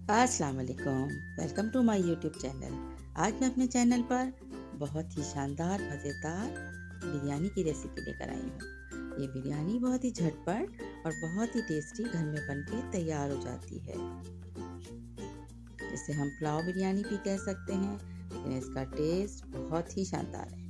अस्सलाम वालेकुम। Welcome to my YouTube channel. आज मैं अपने चैनल पर बहुत ही शानदार मज़ेदार बिरयानी की रेसिपी लेकर आई हूँ। ये बिरयानी बहुत ही झटपट और बहुत ही टेस्टी घर में बन के तैयार हो जाती है। जिसे हम पुलाव बिरयानी भी कह सकते हैं, लेकिन इसका टेस्ट बहुत ही शानदार है।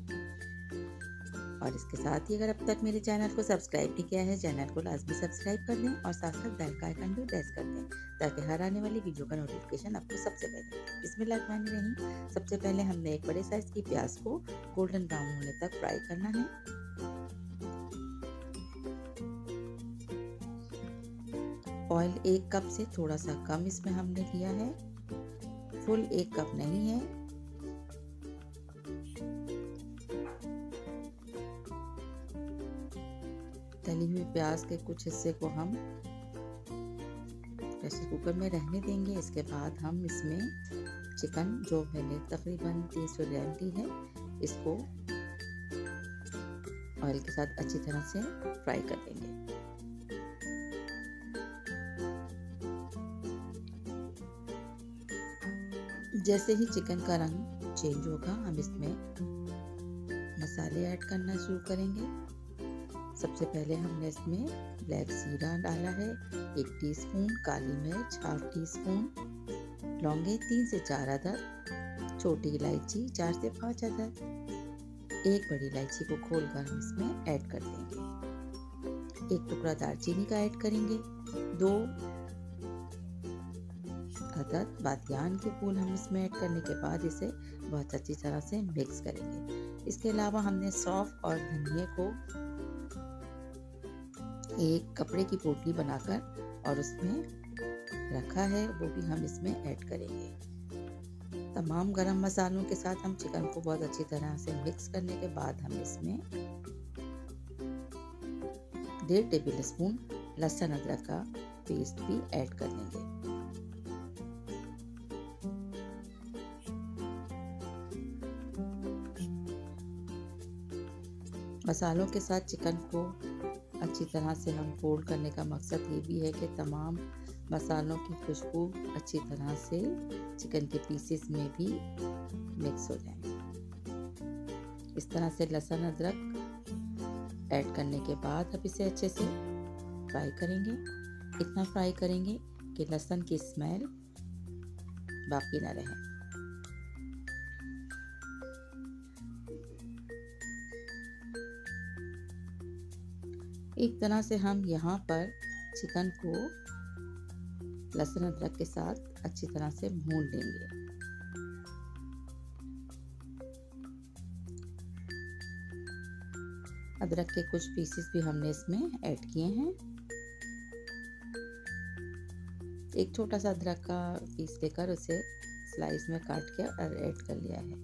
और इसके साथ ही अगर अब तक मेरे चैनल को सब्सक्राइब नहीं किया है, चैनल को लाजमी सब्सक्राइब कर दें और साथ साथ बेल का आइकन भी प्रेस कर दें, ताकि हर आने वाली वीडियो का नोटिफिकेशन आपको सबसे पहले। बिस्मिल्लाहिर्रहमानिर्रहीम। सबसे पहले हमने एक बड़े साइज की प्याज को गोल्डन ब्राउन होने तक फ्राई करना है। ऑयल 1 कप से थोड़ा सा कम इसमें हमने लिया है, फुल 1 कप नहीं है। तली हुई प्याज के कुछ हिस्से को हम प्रेशर कुकर में रहने देंगे। इसके बाद हम इसमें चिकन, जो मैंने तकरीबन 300 ग्राम ली है, इसको ऑयल के साथ अच्छी तरह से फ्राई कर लेंगे। जैसे ही चिकन का रंग चेंज होगा, हम इसमें मसाले ऐड करना शुरू करेंगे। सबसे पहले हमने इसमें ब्लैक जीरा डाला है, 1 टीस्पून काली मिर्च, हाफ टीस्पून लौंगे, 3 से 4 अदद, छोटी इलायची 4 से 5 अदद, 1 बड़ी इलायची को खोलकर हम इसमें ऐड कर देंगे। 1 टुकड़ा दालचीनी का ऐड करेंगे। 2 अदद बादियान के फूल हम इसमें ऐड करने के बाद इसे बहुत अच्छी तरह से मिक्स करेंगे। इसके अलावा हमने सौंफ और धनिये को एक कपड़े की पोटली बनाकर और उसमें रखा है, वो भी हम इसमें ऐड करेंगे। तमाम गरम मसालों के साथ हम चिकन को बहुत अच्छी तरह से मिक्स करने के बाद हम इसमें 1.5 टेबल स्पून लहसुन अदरक का पेस्ट भी ऐड कर लेंगे। मसालों के साथ चिकन को अच्छी तरह से हम फोल्ड करने का मकसद ये भी है कि तमाम मसालों की खुशबू अच्छी तरह से चिकन के पीसेस में भी मिक्स हो जाए। इस तरह से लहसुन अदरक ऐड करने के बाद अब इसे अच्छे से फ्राई करेंगे। इतना फ्राई करेंगे कि लहसुन की स्मेल बाकी ना रहे। एक तरह से हम यहाँ पर चिकन को लहसुन अदरक के साथ अच्छी तरह से भून लेंगे। अदरक के कुछ पीसेस भी हमने इसमें ऐड किए हैं। एक छोटा सा अदरक का पीस लेकर उसे स्लाइस में काट के और ऐड कर लिया है।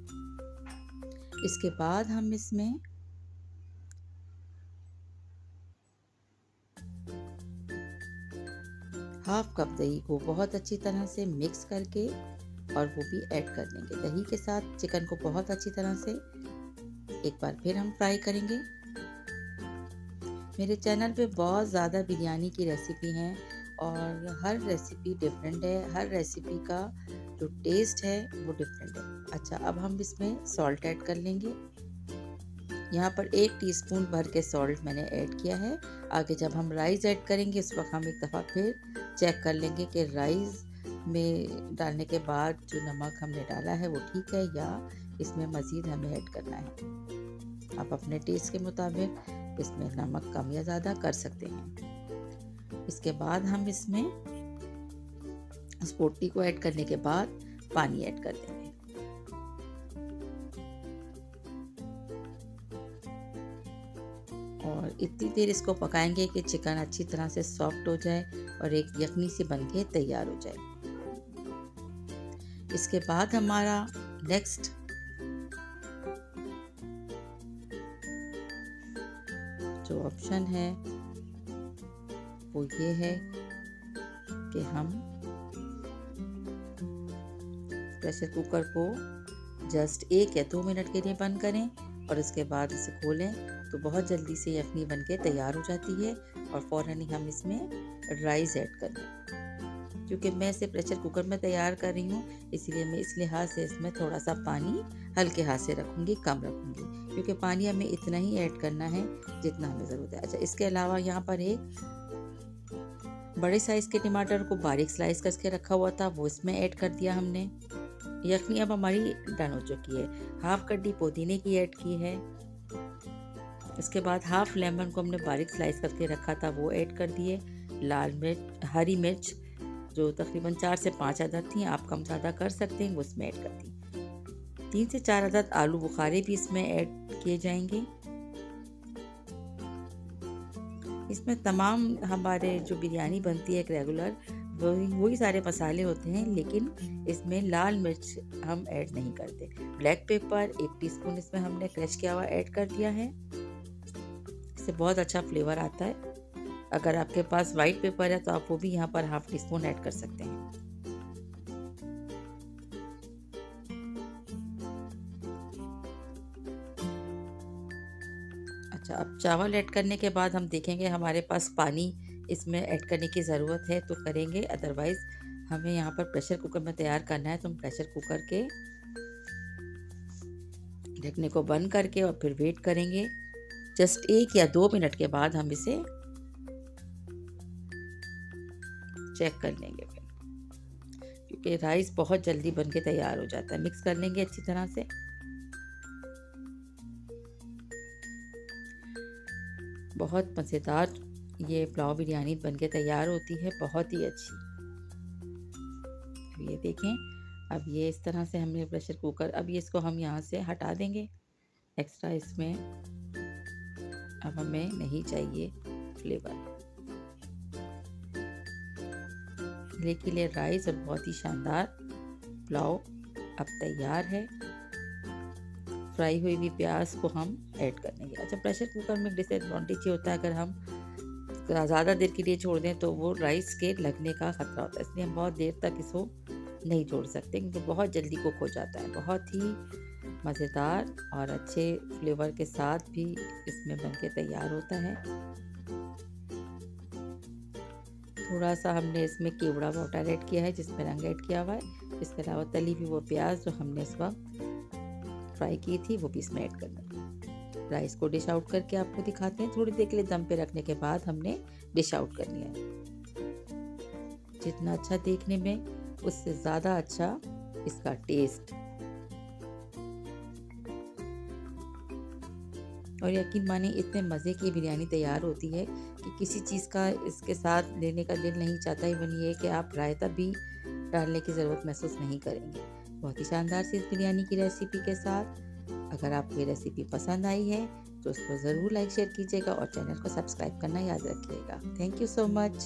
इसके बाद हम इसमें हाफ कप दही को बहुत अच्छी तरह से मिक्स करके और वो भी ऐड कर देंगे। दही के साथ चिकन को बहुत अच्छी तरह से एक बार फिर हम फ्राई करेंगे। मेरे चैनल पे बहुत ज़्यादा बिरयानी की रेसिपी हैं और हर रेसिपी डिफरेंट है, हर रेसिपी का जो टेस्ट है वो डिफरेंट है। अच्छा, अब हम इसमें सॉल्ट ऐड कर लेंगे। यहाँ पर 1 टीस्पून भर के सॉल्ट मैंने ऐड किया है। आगे जब हम राइस ऐड करेंगे उस वक्त हम एक दफ़ा फिर चेक कर लेंगे कि राइस में डालने के बाद जो नमक हमने डाला है वो ठीक है या इसमें मज़ीद हमें ऐड करना है। आप अपने टेस्ट के मुताबिक इसमें नमक कम या ज़्यादा कर सकते हैं। इसके बाद हम इसमें इस पोटली को ऐड करने के बाद पानी ऐड कर देंगे। और इतनी देर इसको पकाएंगे कि चिकन अच्छी तरह से सॉफ्ट हो जाए और एक यखनी सी बनके तैयार हो जाए। इसके बाद हमारा नेक्स्ट जो ऑप्शन है वो ये है कि हम प्रेशर कुकर को जस्ट 1 या 2 मिनट के लिए बंद करें और इसके बाद इसे खोलें तो बहुत जल्दी से यखनी बनके तैयार हो जाती है और फ़ौरन ही हम इसमें राइस ऐड कर दें। क्योंकि मैं इसे प्रेशर कुकर में तैयार कर रही हूँ, इसलिए मैं इस लिहाज से इसमें थोड़ा सा पानी हल्के हाथ से रखूँगी, कम रखूँगी, क्योंकि पानी हमें इतना ही ऐड करना है जितना हमें ज़रूरत है। अच्छा, इसके अलावा यहाँ पर एक बड़े साइज़ के टमाटर को बारीक स्लाइस करके रखा हुआ था, वो इसमें ऐड कर दिया हमने। यखनी अब हमारी डन हो चुकी है। हाफ कड्डी पुदीने की ऐड की है। इसके बाद हाफ लेमन को हमने बारीक स्लाइस करके रखा था, वो ऐड कर दिए। लाल मिर्च, हरी मिर्च जो तकरीबन 4 से 5 अदद थी, आप कम ज़्यादा कर सकते हैं, वो इसमें ऐड कर दी। 3 से 4 अदद आलू बुखारे भी इसमें ऐड किए जाएंगे। इसमें तमाम हमारे जो बिरयानी बनती है एक रेगुलर, वही सारे मसाले होते हैं, लेकिन इसमें लाल मिर्च हम ऐड नहीं करते। ब्लैक पेपर 1 टीस्पून इसमें हमने क्रश किया हुआ ऐड कर दिया है। इससे बहुत अच्छा फ्लेवर आता है। अगर आपके पास वाइट पेपर है तो आप वो भी यहाँ पर हाफ टी स्पून ऐड कर सकते हैं। अच्छा, अब चावल ऐड करने के बाद हम देखेंगे हमारे पास पानी इसमें ऐड करने की ज़रूरत है तो करेंगे, अदरवाइज़ हमें यहाँ पर प्रेशर कुकर में तैयार करना है तो हम प्रेशर कुकर के ढकने को बंद करके और फिर वेट करेंगे। जस्ट 1 या 2 मिनट के बाद हम इसे चेक कर लेंगे फिर, क्योंकि राइस बहुत जल्दी बन के तैयार हो जाता है। मिक्स कर लेंगे अच्छी तरह से। बहुत मज़ेदार ये पुलाव बिरयानी बन के तैयार होती है, बहुत ही अच्छी। अब ये देखें, अब ये इस तरह से हमने प्रेशर कुकर, अब ये इसको हम यहाँ से हटा देंगे। एक्स्ट्रा इसमें अब हमें नहीं चाहिए फ्लेवर। लिए राइस और बहुत ही शानदार पुलाव अब तैयार है। फ्राई हुई हुई प्याज को हम ऐड कर देंगे। अच्छा, प्रेशर कुकर में डिसएडवांटेज ये होता है, अगर हम ज़्यादा देर के लिए छोड़ दें तो वो राइस के लगने का खतरा होता है, इसलिए हम बहुत देर तक इसको नहीं छोड़ सकते, क्योंकि बहुत जल्दी कुक हो जाता है। बहुत ही मज़ेदार और अच्छे फ्लेवर के साथ भी इसमें बन के तैयार होता है। थोड़ा सा हमने इसमें केवड़ा वाटर ऐड किया है जिसमें रंग ऐड किया हुआ है। इसके अलावा तली हुई वो प्याज जो हमने इस वक्त फ्राई की थी वो भी इसमें ऐड करना है। राइस को डिश आउट करके आपको दिखाते हैं। थोड़ी देर के लिए दम पे रखने के बाद हमने डिश आउट करनी है। जितना अच्छा देखने में, उससे ज़्यादा अच्छा इसका टेस्ट। और यकीन माने इतने मज़े की बिरयानी तैयार होती है कि किसी चीज़ का इसके साथ लेने का दिल नहीं चाहता। इवन ये कि आप रायता भी डालने की ज़रूरत महसूस नहीं करेंगे। बहुत ही शानदार सी इस बिरयानी की रेसिपी के साथ, अगर आपको ये रेसिपी पसंद आई है तो उसको ज़रूर लाइक शेयर कीजिएगा और चैनल को सब्सक्राइब करना याद रखिएगा। Thank you so much.